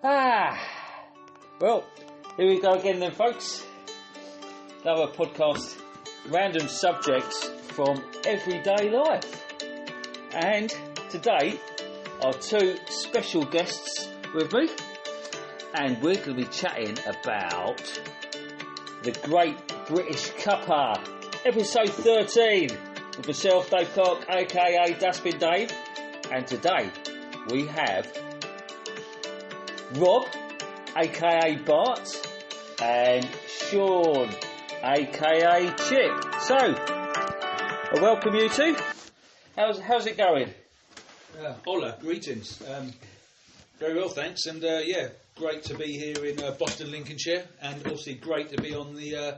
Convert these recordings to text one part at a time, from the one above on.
Well, here we go again then, folks. Another podcast, random subjects from everyday life. And today, our two special guests with me. And we're going to be chatting about the Great British Cuppa, episode 13, with myself, Dave Clark, aka Dustbin Dave. And today, we have Rob, aka Bart, and Sean, aka Chip. So, I welcome you two. How's it going? Hola, greetings. Very well, thanks. And great to be here in Boston, Lincolnshire, and obviously great to be on the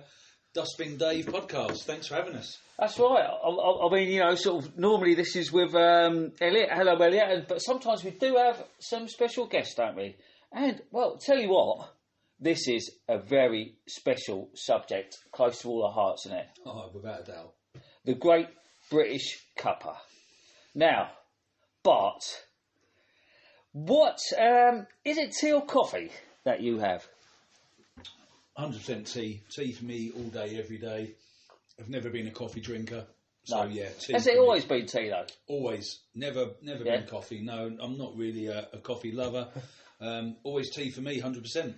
Dustbin Dave podcast. Thanks for having us. That's right. I mean, you know, sort of normally this is with Elliot. Hello, Elliot. But sometimes we do have some special guests, don't we? And, well, tell you what, this is a very special subject, close to all our hearts, isn't it? Oh, without a doubt. The Great British Cuppa. Now, Bart, what, is it tea or coffee that you have? 100% tea. Tea for me all day, every day. I've never been a coffee drinker. So, No. yeah, tea. Has it always been tea, though? Always. Never been coffee. No, I'm not really a coffee lover. Always tea for me, 100%.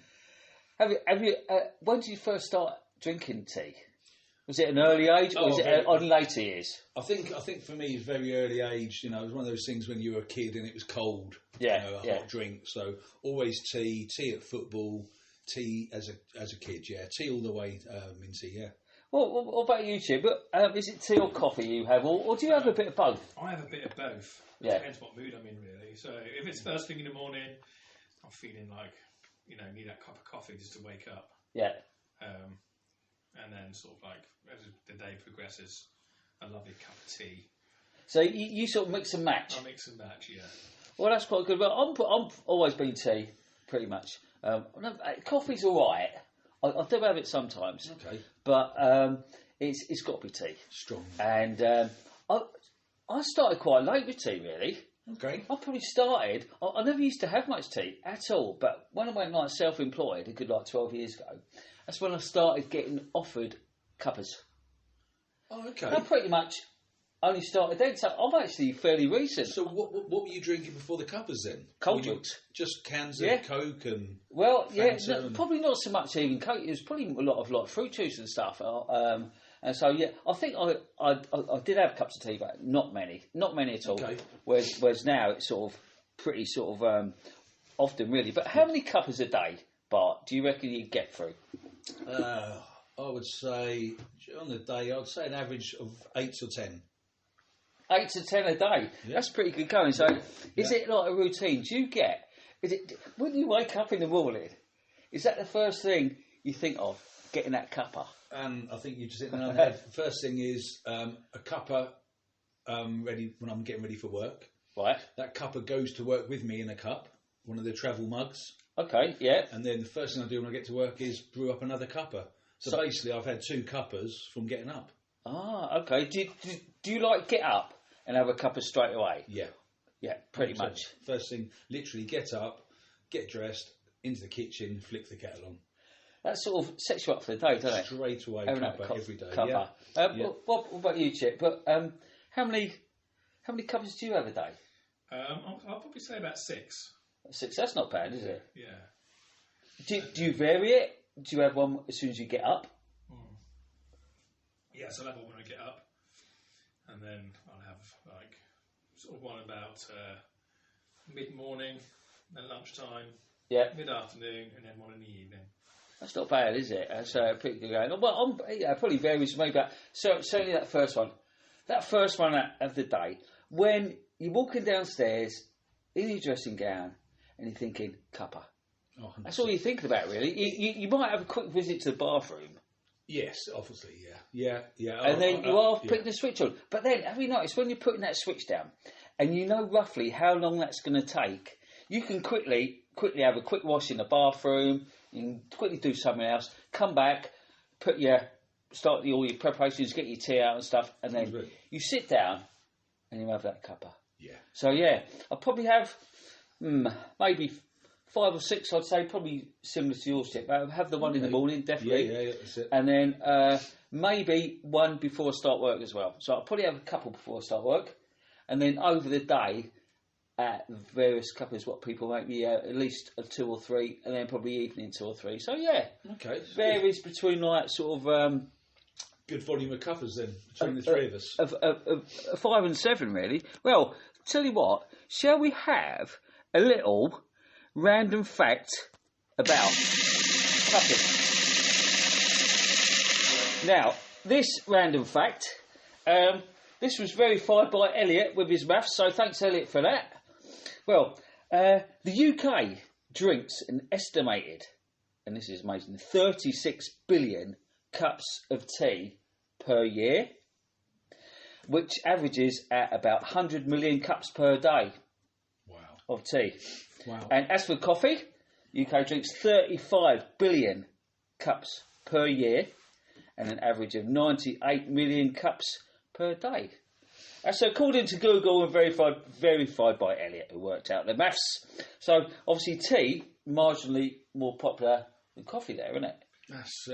Have you? When did you first start drinking tea? Was it an early age, or was it on later years? I think for me, it's very early age. You know, it was one of those things when you were a kid and it was cold. Yeah, you know, a hot drink. So always tea at football, tea as a kid. Yeah, tea all the way. Minty. Yeah. Well, what about you, Chip? Is it tea or coffee you have, or do you have a bit of both? I have a bit of both. Yeah. Depends what mood I'm in, really. So if it's first thing in the morning, I'm feeling like, you know, need that cup of coffee just to wake up. Yeah. And then sort of like as the day progresses, a lovely cup of tea. So you sort of mix and match. I mix and match, yeah. Well, that's quite good. But I'm always been tea, pretty much. Coffee's all right. I do have it sometimes. Okay. But it's got to be tea. Strong. And I started quite late with tea, really. Okay. I probably started. I never used to have much tea at all. But when I went like self-employed, a good like 12 years ago, that's when I started getting offered cuppas. Oh, okay. And I pretty much only started then. So I'm actually fairly recent. So what were you drinking before the cuppas then? Cold drinks. Just cans of Coke and... Well, yeah, Fanta probably not so much even Coke. It was probably a lot of fruit juice and stuff. And so, yeah, I think I did have cups of tea, but not many at all. Okay. Whereas now it's sort of pretty sort of often, really. But how many cuppas a day, Bart, do you reckon you get through? I would say, on the day, I'd say an average of 8 to 10. 8 to 10 a day. Yeah. That's pretty good going. So, is it like a routine? Do you get? Is it when you wake up in the morning? Is that the first thing you think of? Getting that cuppa? And I think you just hit the nail on the head. First thing is a cuppa ready when I'm getting ready for work. Right. That cuppa goes to work with me in a cup, one of the travel mugs. Okay. Yeah. And then the first thing I do when I get to work is brew up another cuppa. So basically, I've had 2 cuppas from getting up. Ah, okay. Do you like get up and have a cuppa straight away? Yeah. Yeah, pretty much. First thing, literally get up, get dressed, into the kitchen, flick the kettle on. That sort of sets you up for the day, doesn't it? Straight away, Having cuppa every day. Cuppa. Yeah. What about you, Chip? But how many cuppas do you have a day? I'll probably say about 6. 6. That's not bad, is it? Yeah. Do you vary it? Do you have one as soon as you get up? Yeah, so I'll have one when I get up, and then I'll have like sort of one about mid-morning, then lunchtime, mid-afternoon, and then one in the evening. That's not bad, is it? That's pretty good going. Well, probably varies maybe, but certainly that first one of the day, when you're walking downstairs in your dressing gown and you're thinking, cuppa. Oh, that's all you're thinking about, really. You might have a quick visit to the bathroom. Yes, obviously, yeah. And then you are putting the switch on. But then, have you noticed, when you're putting that switch down, and you know roughly how long that's going to take, you can quickly have a quick wash in the bathroom, you can quickly do something else, come back, start all your preparations, get your tea out and stuff, and then you sit down and you have that cuppa. Yeah. So, yeah, I'll probably have maybe 5 or 6, I'd say, probably similar to yours, Chip. Have the one in the morning, definitely. Yeah, that's it. And then maybe one before I start work as well. So I'll probably have a couple before I start work. And then over the day, at various cuppas, what people make me at least 2 or 3, and then probably evening 2 or 3. So yeah, okay, varies between like sort of good volume of cuppas then between the three of us. Of 5 and 7 really. Well, tell you what, shall we have a little random fact about cupping? Now, this random fact, this was verified by Elliot with his maths, so thanks Elliot for that. Well, the UK drinks an estimated, and this is amazing, 36 billion cups of tea per year, which averages at about 100 million cups per day. Wow. Of tea. Wow. And as for coffee, UK drinks 35 billion cups per year and an average of 98 million cups per day. So according to Google and verified by Elliot, who worked out the maths. So obviously tea, marginally more popular than coffee there, isn't it? That's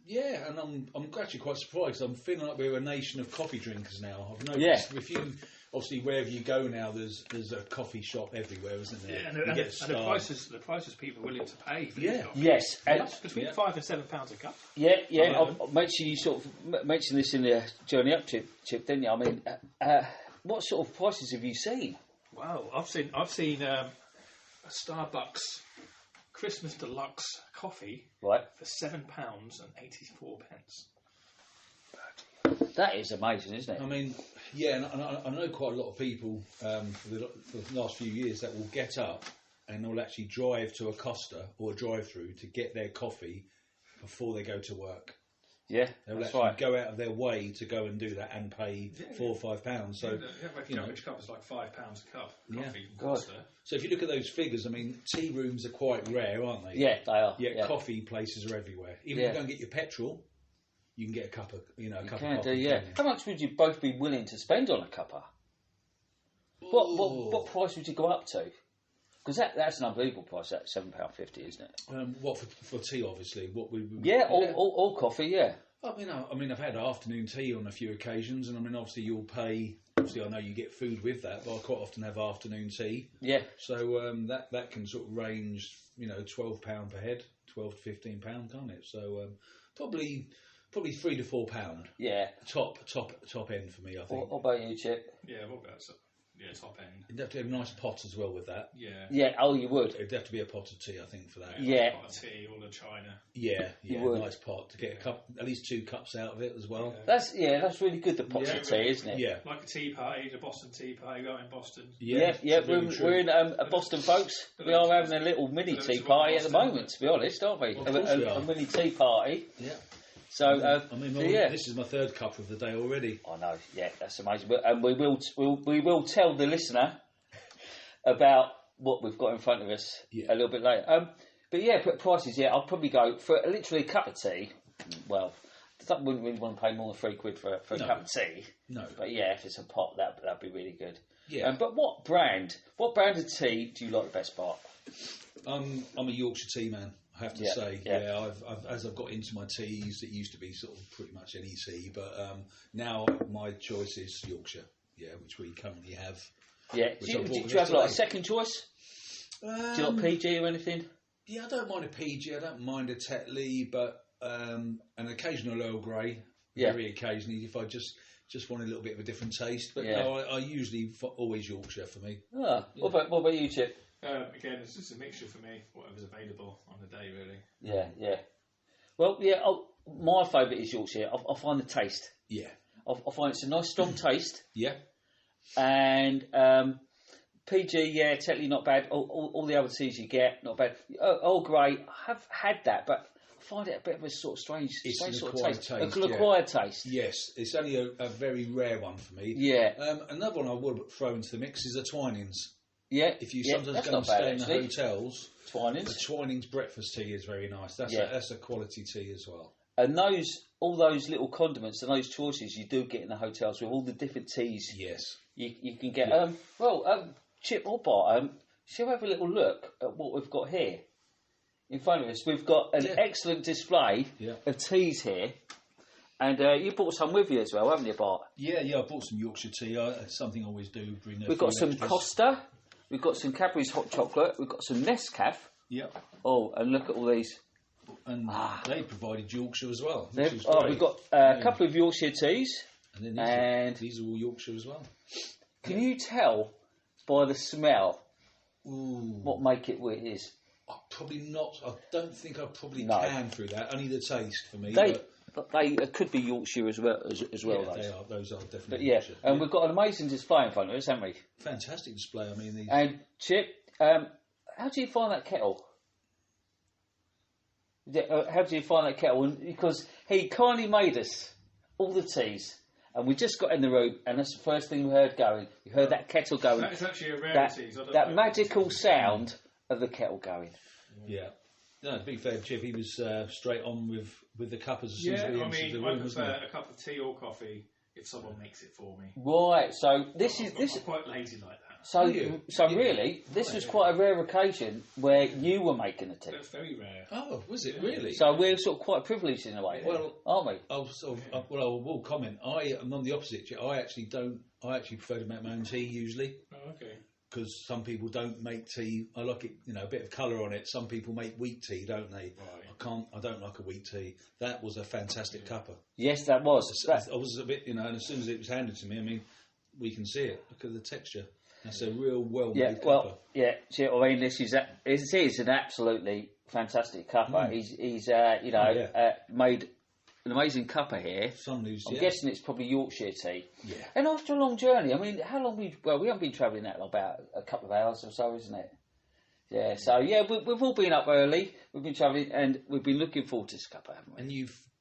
yeah, and I'm actually quite surprised. I'm feeling like we're a nation of coffee drinkers now. I've noticed if you obviously wherever you go now, there's a coffee shop everywhere, isn't there? Yeah, and the prices people are willing to pay for yeah. coffee. Yes, and between £5 and £7 a cup. Yeah. I'll mention you sort of mentioned this in the journey up, Chip, didn't you? I mean, what sort of prices have you seen? Wow, I've seen a Starbucks Christmas Deluxe coffee for £7.84. That is amazing, isn't it? I mean, yeah, and I know quite a lot of people for the last few years that will get up and they'll actually drive to a Costa or a drive-through to get their coffee before they go to work. Yeah, they'll that's actually right. go out of their way to go and do that and pay £4 or £5. So the average cup is like £5 a cup. Coffee, so if you look at those figures, I mean, tea rooms are quite rare, aren't they? Yeah, they are. Yeah, coffee places are everywhere. Even if you go and get your petrol, you can get a cup of coffee. How much would you both be willing to spend on a cuppa? What price would you go up to? Because that's an unbelievable price. That's £7.50, isn't it? What for tea? Obviously, what we or coffee. Yeah. I mean, I've had afternoon tea on a few occasions, and I mean, obviously, you'll pay. Obviously, I know you get food with that, but I quite often have afternoon tea. Yeah. So that can sort of range, £12 per head, £12 to £15, can't it? So probably £3 to £4. Yeah. Top end for me, I think. What about you, Chip? Yeah, what about top end? You'd have to have a nice pot as well with that. Yeah. Yeah. Oh, you would. It'd have to be a pot of tea, I think, for that. Yeah. Like a pot of tea or the china. Yeah. You would. Nice pot to get a cup, at least 2 cups out of it as well. Yeah. That's really good. The pots of tea, isn't it? Yeah. Like a tea party, the Boston tea party out in Boston. Yeah. We're in Boston, folks. We are having a little mini tea party at the moment, to be honest, aren't we? A mini tea party. Yeah. So, this is my 3rd cup of the day already. I know, yeah, that's amazing. And we will tell the listener about what we've got in front of us a little bit later. But yeah, prices, I'll probably go for literally a cup of tea. Well, I wouldn't really want to pay more than £3 for a cup of tea. No. But yeah, if it's a pot, that'd be really good. Yeah. But what brand of tea do you like the best, Bart? I'm a Yorkshire tea man. I have to say, as I've got into my teas, it used to be sort of pretty much any tea, but now my choice is Yorkshire, which we currently have. Yeah, do you have like a second choice? Do you like PG or anything? Yeah, I don't mind a PG, I don't mind a Tetley, but an occasional Earl Grey, very occasionally, if I just want a little bit of a different taste. But no, I usually always Yorkshire for me. What about you, Chip? Again, it's just a mixture for me, whatever's available on the day, really. Yeah. Well, my favourite is Yorkshire. I find the taste. Yeah. I find it's a nice, strong taste. Yeah. And PG, Tetley, not bad. All the other teas you get, not bad. Earl Grey, I have had that, but I find it a bit of a sort of strange sort of taste. An acquired taste. Yes, it's only a very rare one for me. Yeah. Another one I would throw into the mix is the Twinings. Yeah. If you sometimes go and stay in the hotels, Twinings. The Twinings breakfast tea is very nice. That's a quality tea as well. And all those little condiments and those choices you do get in the hotels with all the different teas. Yes. You can get. Chip or Bart, shall we have a little look at what we've got here in front of us? We've got an excellent display of teas here. And you brought some with you as well, haven't you, Bart? Yeah, I bought some Yorkshire tea. Something I always do. We've got some Costa. We've got some Cadbury's hot chocolate. We've got some Nescafe. Yeah. Oh, and look at all these. And they provided Yorkshire as well. Which is great. We've got a couple of Yorkshire teas. And then these are all Yorkshire as well. Can you tell by the smell what make it what it is? Probably not. I don't think I can through that. Only the taste for me. They could be Yorkshire as well. Yeah, they are. Those are definitely. But Yorkshire. And we've got an amazing display in front of us, haven't we? Fantastic display. I mean, these. And Chip, how do you find that kettle? How do you find that kettle? Because he kindly made us all the teas, and we just got in the room, and that's the first thing we heard going. We heard that kettle going. That is actually a rarity. That magical sound of the kettle going. Yeah. No, to be fair, Chip, he was straight on with the cuppers as soon as we entered the room, wasn't he? I prefer a cup of tea or coffee if someone makes it for me. Right. So this is I'm quite lazy like that. So really, this was quite a rare occasion where you were making the tea. That's very rare. Oh, was it really? So we're sort of quite privileged in a way, aren't we? I will comment. I am on the opposite. I actually don't. I actually prefer to make my own tea usually. Oh, okay. Because some people don't make tea. I like it, a bit of colour on it. Some people make wheat tea, don't they? Right. I don't like a wheat tea. That was a fantastic cuppa. Yes, that was. I was a bit, and as soon as it was handed to me, I mean, we can see it. Look at the texture. That's a real well-made cuppa. I mean, this is an absolutely fantastic cuppa. He's made an amazing cuppa here. I'm guessing it's probably Yorkshire tea. Yeah. And after a long journey, I mean, how long we haven't been travelling that long, about a couple of hours or so, isn't it? Yeah. So we've all been up early. We've been travelling, and we've been looking forward to this cuppa, haven't we? And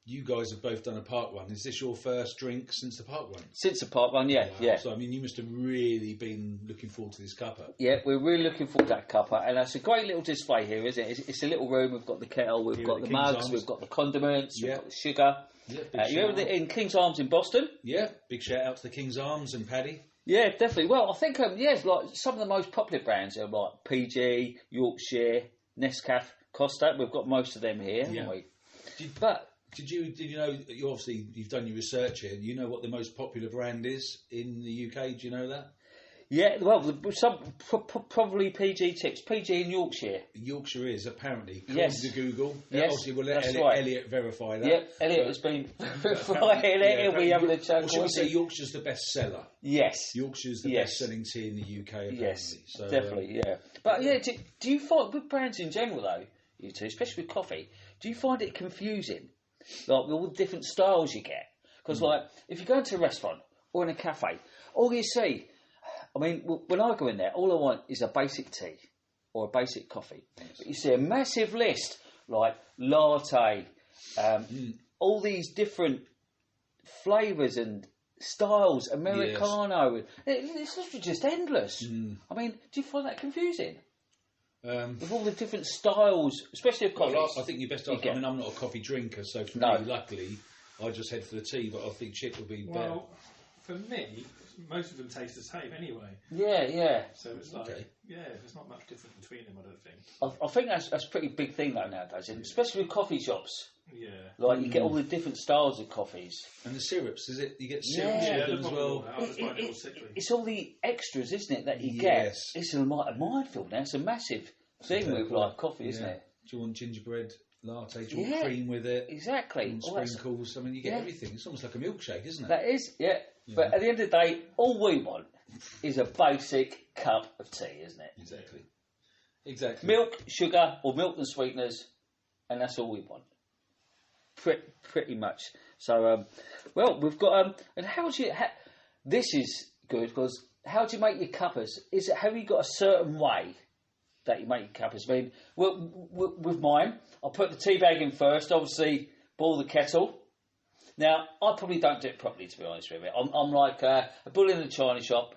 you guys have both done a park run. Is this your first drink since the park run? Since the park run, yeah. So, I mean, you must have really been looking forward to this cuppa. Yeah, we're really looking forward to that cuppa. And that's a great little display here, isn't it? It's a little room. We've got the kettle, we've got the mugs, we've got the condiments, we've got the sugar. Yeah, you remember in King's Arms in Boston? Yeah, big shout out to the King's Arms and Paddy. Yeah, definitely. Well, I think, like some of the most popular brands are like PG, Yorkshire, Nescafe, Costa. We've got most of them here, haven't we? Did you know, you've done your research here, you know what the most popular brand is in the UK? Do you know that? Yeah, well, probably PG tips. PG in Yorkshire. Yorkshire is, apparently. Yes. To Google. Yes, obviously, we'll let Elliot verify that. Yep, Elliot has been verified. He'll be having a chat. Or should we say Yorkshire's the best seller? Yes. Yorkshire's the best selling tea in the UK, apparently. Yes, so, definitely, yeah. But yeah, do you find, with brands in general though, you two, especially with coffee, do you find it confusing? Like, with all the different styles you get? Because, like, if you go into a restaurant or in a cafe, all you see... I mean, when I go in there, all I want is a basic tea or a basic coffee. But you see a massive list, like latte, all these different flavours and styles, Americano. Yes. It's just endless. I mean, do you find that confusing? With all the different styles, especially of coffees. Well, I think you're best off. I mean, I'm not a coffee drinker, so for me, luckily, I just head for the tea, but I think Chip will be better. Well, for me... most of them taste the same anyway. Yeah. So it's like, there's not much difference between them, I don't think. I think that's a pretty big thing though nowadays, especially with coffee shops. Yeah. Like you get all the different styles of coffees. And the syrups, is it? You get syrups with them as well. It's all the extras, isn't it, that you get? It's a minefield now. It's a massive thing with like coffee, isn't it? Do you want gingerbread latte? Do you want cream with it? Exactly. And sprinkles. I mean, you get everything. It's almost like a milkshake, isn't it? That is, yeah. But at the end of the day, all we want is a basic cup of tea, isn't it? Exactly. Milk, sugar, or milk and sweeteners, and that's all we want. Pretty much. So, well, we've got... and how do you... this is good, because how do you make your cuppas? Have you got a certain way that you make your cuppas? I mean, with mine, I'll put the tea bag in first, obviously boil the kettle. Now, I probably don't do it properly, to be honest with you. I'm like a bull in the china shop.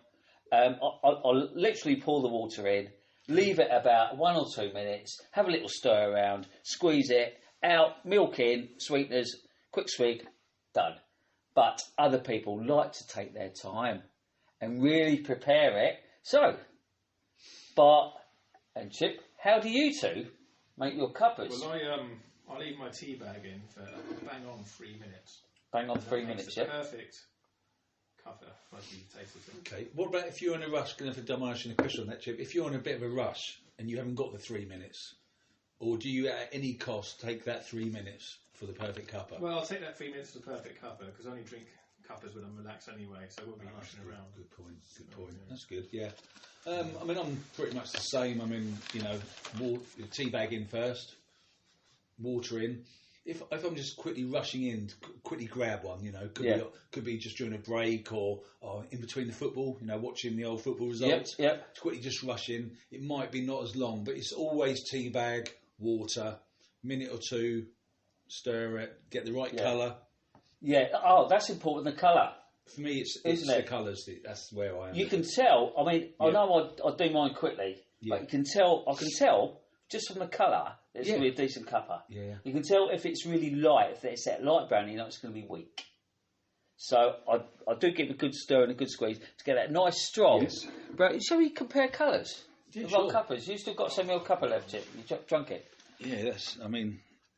I'll literally pour the water in, leave it about 1 or 2 minutes, have a little stir around, squeeze it, out, milk in, sweeteners, quick swig, done. But other people like to take their time and really prepare it. So, Bart, And Chip, how do you two make your cuppas? Well, I leave my tea bag in for bang on 3 minutes. Bang on 3 minutes, yeah. Perfect cuppa. Okay. What about if you're in a rush? Going to dumb asking a question on that, Chip. If you're in a bit of a rush and you haven't got the 3 minutes, or do you at any cost take that 3 minutes for the perfect cuppa? Well, I'll take that 3 minutes for the perfect cuppa because I only drink cuppas when I'm relaxed anyway, so I won't be rushing around. Good point. That's good. Yeah. I mean, I'm pretty much the same. I mean, tea bag in first, water in. If I'm just quickly rushing in, quickly grab one, could be just during a break or in between the football, watching the old football results. Yep. To quickly just rush in. It might be not as long, but it's always tea bag, water, minute or two, stir it, get the right colour. Yeah. Oh, that's important. The colour. For me, it's the colours. That's where I am. You can tell. I mean, I know I do mine quickly, but you can tell. I can tell just from the colour. It's going to be a decent cuppa. Yeah. You can tell if it's really light. If it's that light brown, it's going to be weak. So I do give it a good stir and a good squeeze to get that nice strong. Yes. But shall we compare colours of our cuppas? You still got some of your cuppa left, Chip? You drunk it? Yeah,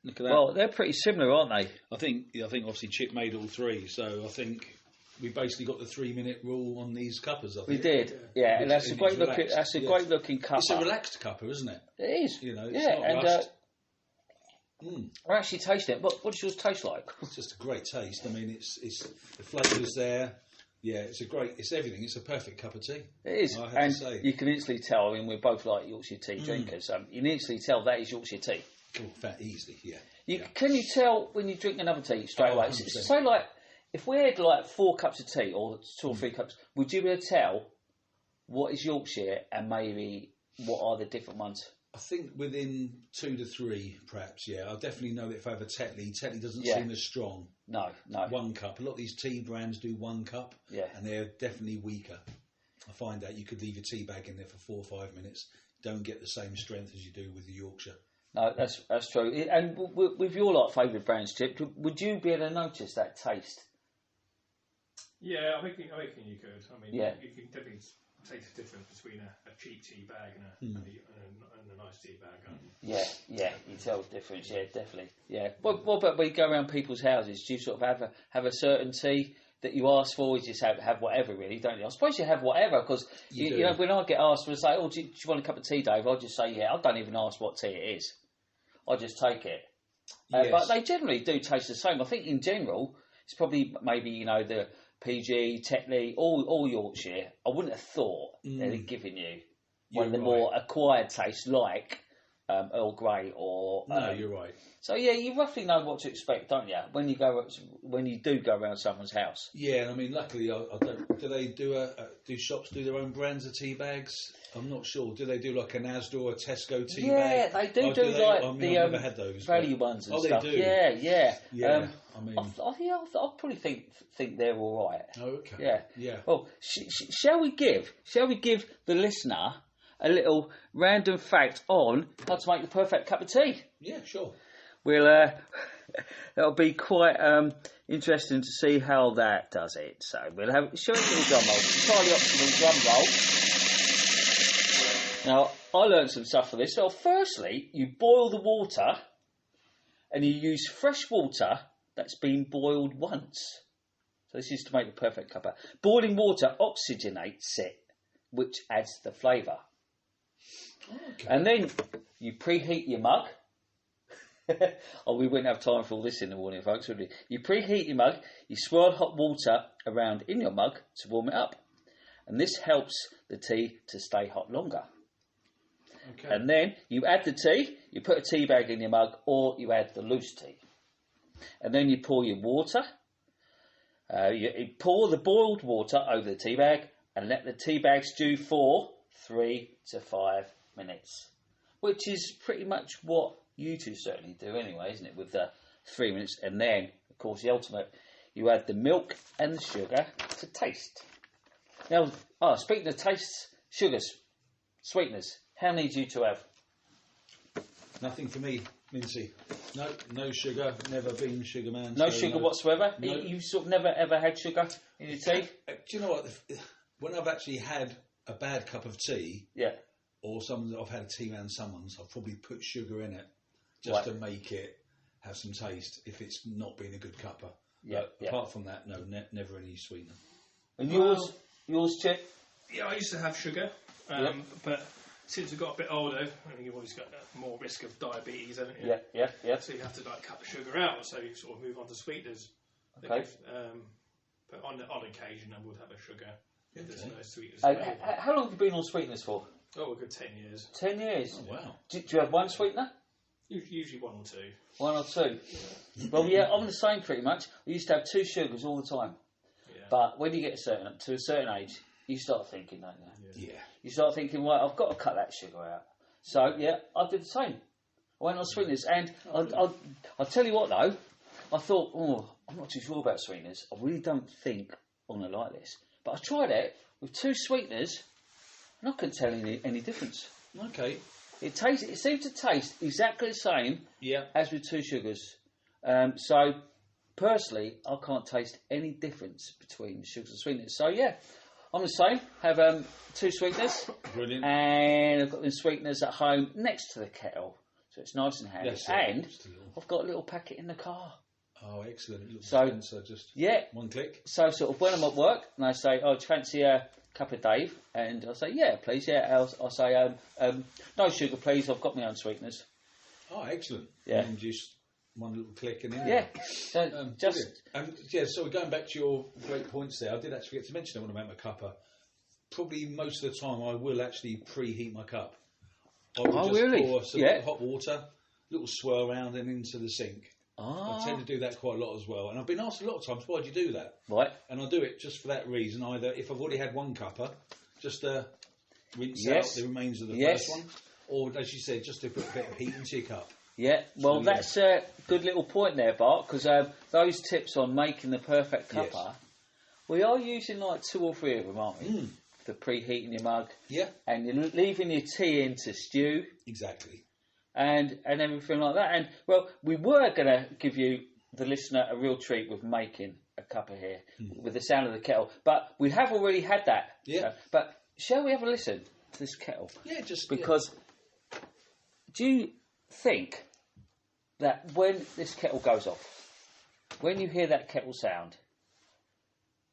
look at that. Well, they're pretty similar, aren't they? I think obviously Chip made all three, so I think we basically got the 3 minute rule on these cuppas. I think. We did, yeah. And that's a great looking. That's a great looking cuppa. It's a relaxed cuppa, isn't it? It is. It's not rushed. I actually tasted it. What does yours taste like? It's just a great taste. I mean, it's the flavours there. Yeah, it's everything. It's a perfect cup of tea. It is, I have and to say. You can instantly tell. I mean, we're both like Yorkshire tea drinkers. You can instantly tell that is Yorkshire tea. Oh, easily, yeah. Can you tell when you drink another tea straight away? So, like, if we had like 4 cups of tea or 2 or 3 cups, would you be able to tell what is Yorkshire and maybe what are the different ones? I think within 2 to 3, perhaps. Yeah, I'll definitely know that if I have a Tetley doesn't seem as strong. No. 1 cup. A lot of these tea brands do 1 cup. Yeah, and they're definitely weaker. I find that you could leave your tea bag in there for 4 or 5 minutes. Don't get the same strength as you do with the Yorkshire. No, that's true. And with your favourite brands, Chip, would you be able to notice that taste? Yeah, I reckon you could. I mean, you can definitely taste the difference between a cheap tea bag and a nice tea bag. Yeah, you tell the difference. Yeah, definitely. Yeah. What about when you go around people's houses? Do you sort of have a certain tea that you ask for? Or you just have whatever, really, don't you? I suppose you have whatever because you know when I get asked, I say, "Oh, do you want a cup of tea, Dave?" I just say, "Yeah." I don't even ask what tea it is. I just take it. Yes. But they generally do taste the same. I think in general, it's probably maybe the PG, Tetley, all Yorkshire. I wouldn't have thought they'd have given you one of the more acquired tastes like Earl Grey or. No, you're right. So yeah, you roughly know what to expect, don't you? When you do go around someone's house. Yeah, I mean, luckily, I don't. Do they do shops do their own brands of tea bags? I'm not sure. Do they do like an Asda or a Tesco tea bag? Yeah, they do I've never had those value ones and stuff. They do. Yeah. I mean, I probably think they're all right. Oh, okay. Yeah. Well, shall we give the listener a little random fact on how to make the perfect cup of tea? Yeah, sure. That'll be quite interesting to see how that does it. So we'll have a little drum roll, entirely optional drum roll. Now, I learned some stuff for this. Well, firstly, you boil the water and you use fresh water that's been boiled once. So this is to make the perfect cuppa. Boiling water oxygenates it, which adds the flavour. Okay. And then you preheat your mug. We wouldn't have time for all this in the morning, folks, would we? You preheat your mug, you swirl hot water around in your mug to warm it up. And this helps the tea to stay hot longer. Okay. And then you add the tea, you put a tea bag in your mug, or you add the loose tea. And then you pour your water. You pour the boiled water over the tea bag and let the tea bag stew for 3 to 5 minutes. Which is pretty much what you two certainly do anyway, isn't it? With the 3 minutes. And then, of course, the ultimate, you add the milk and the sugar to taste. Now, speaking of tastes, sugars, sweeteners, how many do you two have? Nothing for me, Mincy. No sugar. Never been sugar man. No sugar whatsoever? No. You sort of never ever had sugar in your tea? Do you know what? When I've actually had a bad cup of tea, or some I've had a tea around someone's, I've probably put sugar in it just to make it have some taste if it's not been a good cuppa. Apart from that, no, never any sweetener. And yours, Chip? Yeah, I used to have sugar, but since I got a bit older, you've always got more risk of diabetes, haven't you? Yeah. So you have to cut the sugar out, so you sort of move on to sweeteners. Okay. But on occasion, I would have a sugar if there's no sweeteners. How long have you been on sweeteners for? Oh, a good 10 years. 10 years? Oh, wow. Do you have one sweetener? Usually one or two. One or two? Well, yeah, I'm the same pretty much. I used to have 2 sugars all the time. Yeah. But when you get to a certain age, you start thinking, don't you? Yeah. You start thinking, well, I've got to cut that sugar out. So, yeah, I did the same. I went on sweeteners. And I'll tell you what, though. I thought, I'm not too sure about sweeteners. I really don't think I'm going to like this. But I tried it with 2 sweeteners, and I couldn't tell any difference. Okay. It seemed to taste exactly the same as with 2 sugars. So, personally, I can't taste any difference between sugars and sweeteners. So, yeah, I'm the same. Have 2 sweeteners. Brilliant. And I've got the sweeteners at home next to the kettle. So it's nice and handy. And I've got a little packet in the car. Oh, excellent. So, just one click. So, sort of when I'm at work and I say, do you fancy a cup of Dave? And I'll say, yeah, please, yeah. I'll say, no sugar, please. I've got my own sweeteners. Oh, excellent. Yeah. And just one little click and then. Yeah. So so going back to your great points there, I did actually forget to mention I want to make my cuppa. Probably most of the time I will actually preheat my cup. I will just pour some hot water, little swirl around and into the sink. I tend to do that quite a lot as well. And I've been asked a lot of times, why do you do that? Right. And I do it just for that reason. Either if I've already had one cuppa, just rinse out the remains of the first one. Or, as you said, just to put a bit of heat into your cup. Yeah, well, that's a good little point there, Bart, because those tips on making the perfect cuppa, we are using like 2 or 3 of them, aren't we? Mm. For preheating your mug. Yeah. And you're leaving your tea in to stew. Exactly. And everything like that. And, well, we were going to give you, the listener, a real treat with making a cuppa here, with the sound of the kettle. But we have already had that. Yeah. But shall we have a listen to this kettle? Yeah, just... Because do you think that when this kettle goes off, when you hear that kettle sound,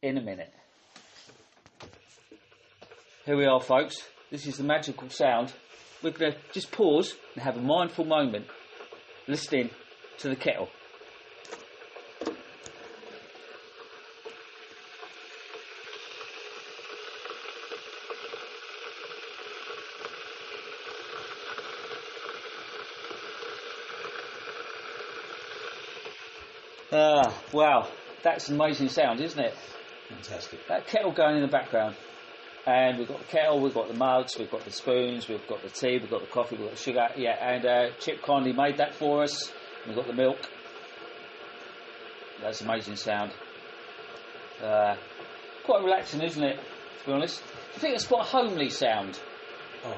in a minute... Here we are, folks. This is the magical sound. We're going to just pause and have a mindful moment listening to the kettle. Wow, that's an amazing sound, isn't it? Fantastic. That kettle going in the background. And we've got the kettle, we've got the mugs, we've got the spoons, we've got the tea, we've got the coffee, we've got the sugar. Yeah, and Chip kindly made that for us. We've got the milk. That's an amazing sound. Quite relaxing, isn't it, to be honest? I think it's quite a homely sound. Oh,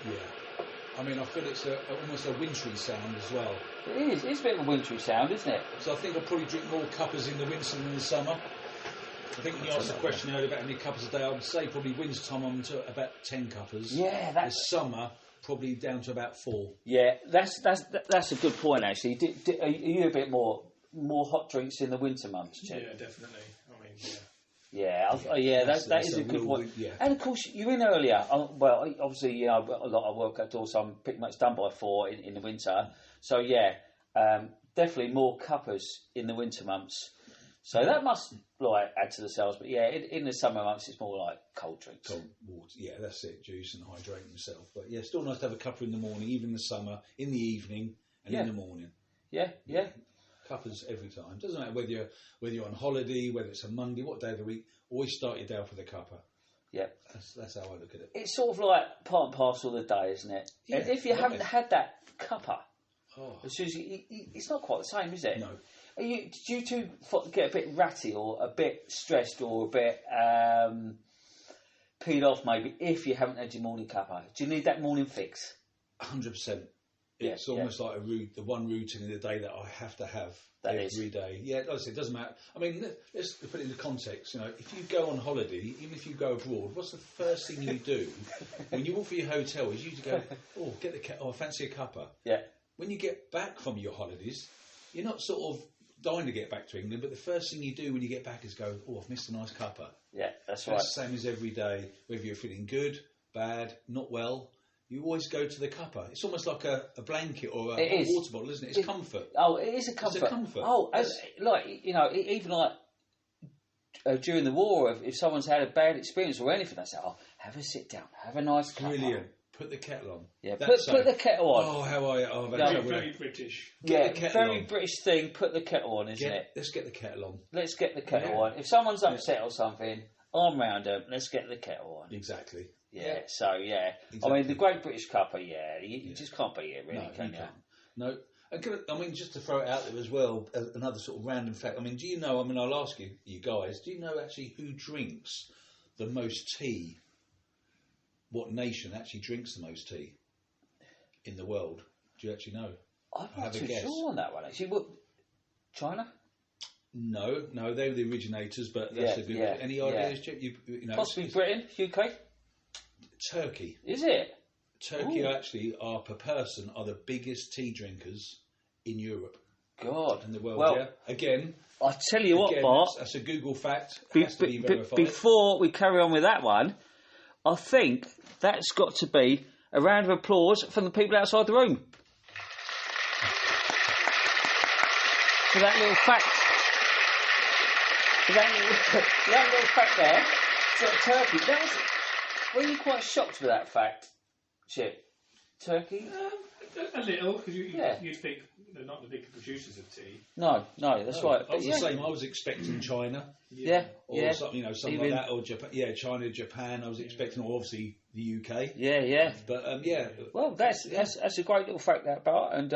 yeah. I mean, I feel it's almost a wintry sound as well. It is. It's a bit of a wintry sound, isn't it? So I think I'll probably drink more cuppas in the winter than in the summer. I think when you asked the question earlier about how many cuppas a day, I would say probably winter time I'm to about 10 cuppas. Yeah, that's... The summer, probably down to about 4. Yeah, that's a good point, actually. Are you a bit more hot drinks in the winter months, Chip? Yeah, definitely. I mean, that is a good point. Yeah. And of course, you're in earlier. Well, obviously, you know, a lot of work outdoors, so I'm pretty much done by 4 in the winter. So yeah, definitely more cuppas in the winter months. So that must add to the sales, but yeah, in the summer months it's more like cold drinks. Cold water, yeah, that's it, juice and hydrating yourself. But yeah, still nice to have a cuppa in the morning, even in the summer, in the evening, and in the morning. Yeah. Cuppas every time. Doesn't matter whether you're on holiday, whether it's a Monday, what day of the week. Always start your day off with a cuppa. Yeah, that's how I look at it. It's sort of like part and parcel of the day, isn't it? Yeah, and if you haven't had that cuppa, it's not quite the same, is it? No. Do you two get a bit ratty or a bit stressed or a bit peed off maybe if you haven't had your morning cuppa? Do you need that morning fix? 100%. It's almost like the one routine in the day that I have to have every day. Yeah, like I said, it doesn't matter. I mean, let's put it into context. If you go on holiday, even if you go abroad, what's the first thing you do when you walk for your hotel? Is you to go, get the I fancy a cuppa. Yeah. When you get back from your holidays, you're not sort of dying to get back to England, but the first thing you do when you get back is go, I've missed a nice cuppa. Yeah, that's right. It's the same as every day, whether you're feeling good, bad, not well. You always go to the cuppa. It's almost like a blanket or a water bottle, isn't it? It's comfort. Oh, it is a comfort. It's a comfort. Oh, even like during the war, if someone's had a bad experience or anything, they say, have a sit down, have a nice cuppa. Brilliant. Put the kettle on. Yeah, put the kettle on. Oh, how are you? Very British. Very British thing. Put the kettle on, isn't it? Let's get the kettle on. Let's get the kettle on. If someone's upset or something, I'm round them. Let's get the kettle on. Exactly. Yeah. So exactly. I mean, the Great British Cuppa. You just can't beat it, really, can you? Can't. No. I mean, just to throw it out there as well, another sort of random fact. I mean, do you know? I mean, I'll ask you guys. Do you know actually who drinks the most tea? What nation actually drinks the most tea in the world? Do you actually know? I'm not too sure on that one, actually. What, China? No, they were the originators, but that's a good... Any ideas, Chip? Possibly Britain, UK? Turkey. Is it? Turkey actually per person are the biggest tea drinkers in Europe. God. In the world, Again... I tell you what, Bart... That's a Google fact. Has to be verified. Before we carry on with that one, I think that's got to be a round of applause from the people outside the room. For that little fact. For that little fact there. So Turkey. Were you quite shocked with that fact, Chip? Turkey? A little, because you'd think they're not the big producers of tea. No, that's right. I was the same. I was expecting China. Or something, something like that, or Japan. Yeah, China, Japan. I was expecting, obviously, the UK. Yeah. But Well, that's a great little fact, that Bart, and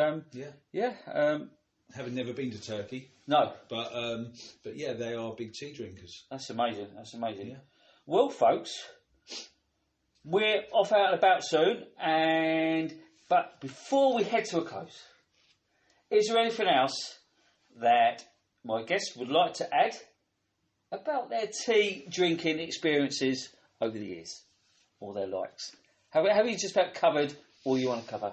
having never been to Turkey. No. But they are big tea drinkers. That's amazing. Yeah. Well, folks, we're off out and about soon, but before we head to a close, is there anything else that my guests would like to add about their tea drinking experiences over the years, or their likes? Have you just about covered all you want to cover?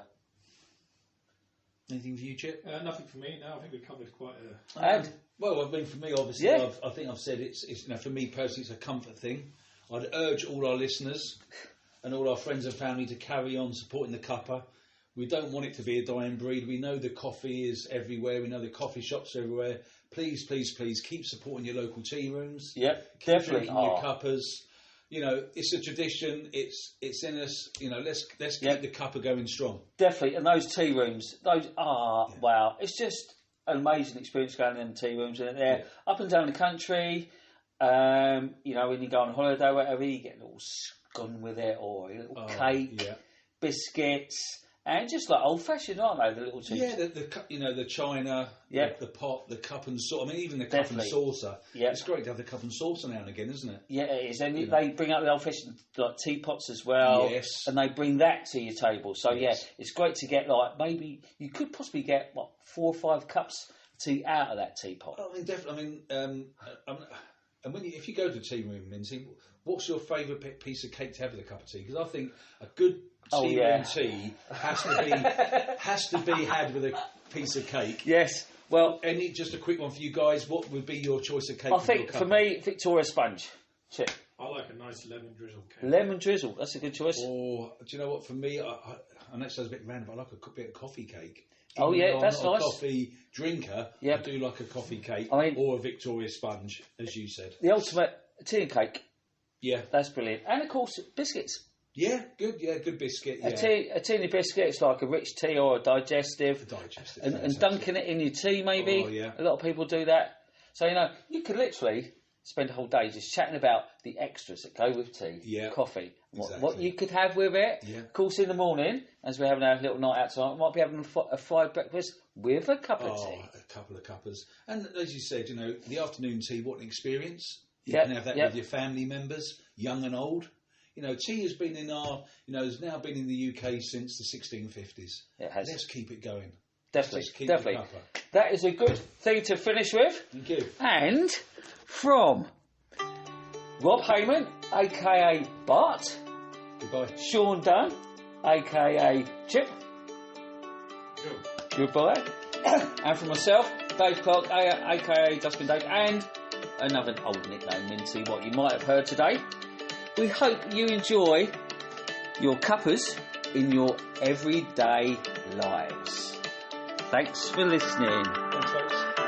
Anything for you, Chip? Nothing for me. No, I think we've covered quite a... Well, I mean, for me, obviously, I think I've said it's for me personally, it's a comfort thing. I'd urge all our listeners and all our friends and family to carry on supporting the Cuppa. We don't want it to be a dying breed. We know the coffee is everywhere. We know the coffee shops are everywhere. Please, please, please keep supporting your local tea rooms. Yep, keep definitely. Drinking your Cuppas. It's a tradition. It's in us. Let's keep the Cuppa going strong. Definitely, and those tea rooms, wow! It's just an amazing experience going in the tea rooms, and they're up and down the country. When you go on holiday, or whatever, you get a little scone with it, or a little cake, biscuits. And just like old fashioned, aren't they? The little tea. Yeah, the china, the pot, the cup and saucer. I mean, even the cup and saucer. Yeah. It's great to have the cup and saucer now and again, isn't it? Yeah, it is. And they bring out the old fashioned like teapots as well. Yes. And they bring that to your table. So it's great to get maybe you could possibly get 4 or 5 cups of tea out of that teapot. I mean, definitely. And if you go to a tea room, Minty, what's your favourite piece of cake to have with a cup of tea? Because I think a good tea room tea has to be had with a piece of cake. Yes. Well, just a quick one for you guys. What would be your choice of cake? I think for me, Victoria Sponge. Chip. I like a nice lemon drizzle cake. Lemon drizzle, that's a good choice. Or do you know what? For me, I know it sounds a bit random, but I like a bit of coffee cake. That's nice. A coffee drinker. I do like a coffee cake or a Victoria Sponge, as you said. The ultimate tea and cake. Yeah, that's brilliant. And of course, biscuits. Yeah, good. Yeah, good biscuit. Yeah. A teeny biscuit. It's like a rich tea or a digestive. And dunking it in your tea, maybe. Oh, yeah. A lot of people do that. So you could literally spend a whole day just chatting about the extras that go with tea. Yeah. Coffee. What you could have with it. Yeah. Of course, in the morning, as we're having our little night out tonight, might be having a fried breakfast with a cup of tea. A couple of cuppas. And as you said, the afternoon tea, what an experience. You can have that with your family members, young and old. tea has been in has now been in the UK since the 1650s. It has. Let's keep it going. Definitely. Cuppa. That is a good thing to finish with. Thank you. And from Rob Heyman, aka Bart. Goodbye. Sean Dunn, aka Chip. Goodbye. And from myself, Dave Clark, aka Dustbin Dave, and another old nickname, Minty, what you might have heard today. We hope you enjoy your cuppas in your everyday lives. Thanks for listening. Thanks, folks.